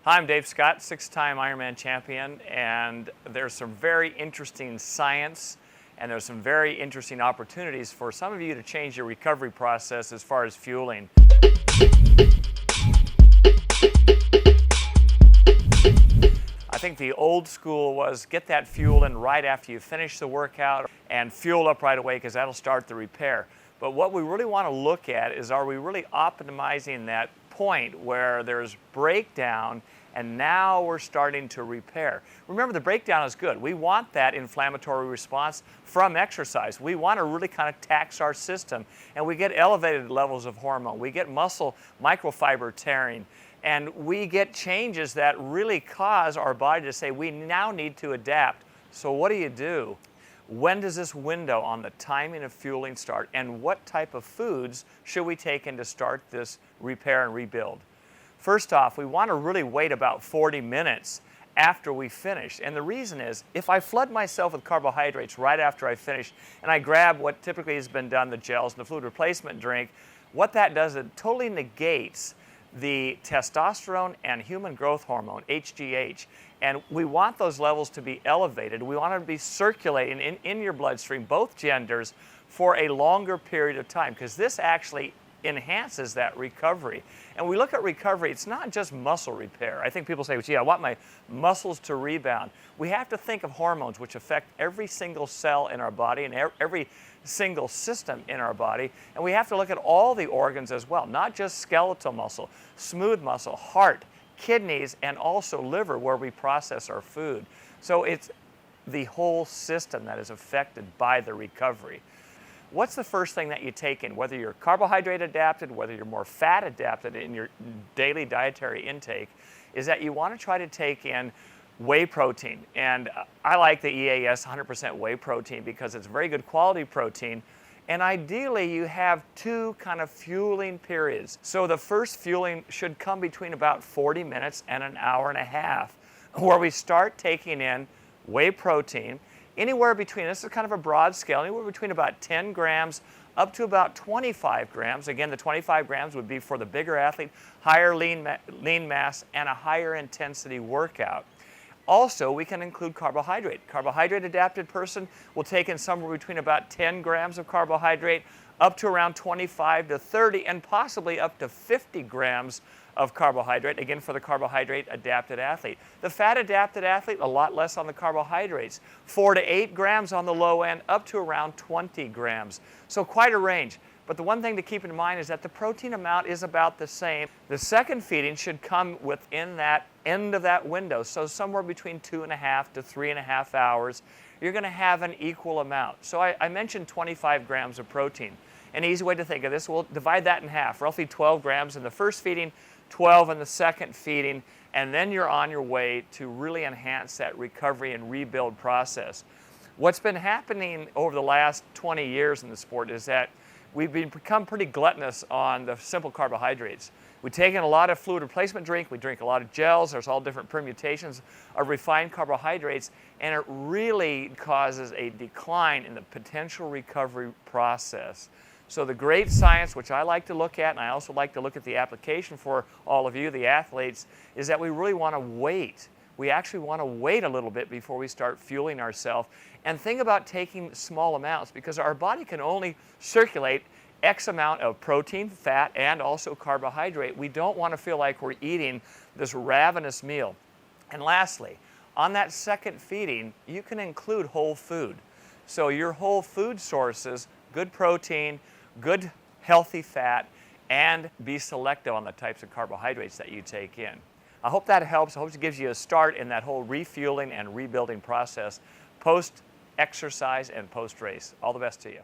Hi, I'm Dave Scott, six-time Ironman champion, and there's some very interesting science and there's some very interesting opportunities for some of you to change your recovery process as far as fueling. I think the old school was get that fuel in right after you finish the workout and fuel up right away because that'll start the repair. But what we really want to look at is, are we really optimizing that point where there's breakdown and now we're starting to repair? Remember, the breakdown is good. We want that inflammatory response from exercise. We want to really kind of tax our system, and we get elevated levels of hormone. We get muscle microfiber tearing, and we get changes that really cause our body to say we now need to adapt. So what do? When does this window on the timing of fueling start, and what type of foods should we take in to start this repair and rebuild? First off, we want to really wait about 40 minutes after we finish. And the reason is, if I flood myself with carbohydrates right after I finish, and I grab what typically has been done, the gels and the fluid replacement drink, what that does, it totally negates the testosterone and human growth hormone, HGH. And we want those levels to be elevated. We want them to be circulating in your bloodstream, both genders, for a longer period of time, because this actually enhances that recovery. And we look at recovery, it's not just muscle repair. I think people say, gee, I want my muscles to rebound. We have to think of hormones which affect every single cell in our body and every single system in our body. And we have to look at all the organs as well, not just skeletal muscle, smooth muscle, heart, kidneys, and also liver where we process our food. So it's the whole system that is affected by the recovery. What's the first thing that you take in, whether you're carbohydrate adapted, whether you're more fat adapted in your daily dietary intake, is that you want to try to take in whey protein. And I like the EAS 100% whey protein because it's very good quality protein. And ideally, you have two kind of fueling periods. So the first fueling should come between about 40 minutes and an hour and a half, where we start taking in whey protein. Anywhere between, this is kind of a broad scale, anywhere between about 10 grams up to about 25 grams. Again, the 25 grams would be for the bigger athlete, higher lean mass, and a higher intensity workout. Also, we can include carbohydrate. Carbohydrate adapted person will take in somewhere between about 10 grams of carbohydrate up to around 25 to 30 and possibly up to 50 grams of carbohydrate, again for the carbohydrate adapted athlete. The fat adapted athlete, a lot less on the carbohydrates, 4 to 8 grams on the low end, up to around 20 grams. So quite a range. But the one thing to keep in mind is that the protein amount is about the same. The second feeding should come within that end of that window, so somewhere between 2.5 to 3.5 hours, you're going to have an equal amount. So I mentioned 25 grams of protein. An easy way to think of this, we'll divide that in half, roughly 12 grams in the first feeding, 12 in the second feeding, and then you're on your way to really enhance that recovery and rebuild process. What's been happening over the last 20 years in the sport is that we've become pretty gluttonous on the simple carbohydrates. We've taken a lot of fluid replacement drink, we drink a lot of gels, there's all different permutations of refined carbohydrates, and it really causes a decline in the potential recovery process. So the great science, which I like to look at, and I also like to look at the application for all of you, the athletes, is that we really want to wait. We actually want to wait a little bit before we start fueling ourselves and think about taking small amounts, because our body can only circulate X amount of protein, fat, and also carbohydrate. We don't want to feel like we're eating this ravenous meal. And lastly, on that second feeding, you can include whole food. So your whole food sources, good protein, good healthy fat, and be selective on the types of carbohydrates that you take in. I hope that helps. I hope it gives you a start in that whole refueling and rebuilding process post-exercise and post-race. All the best to you.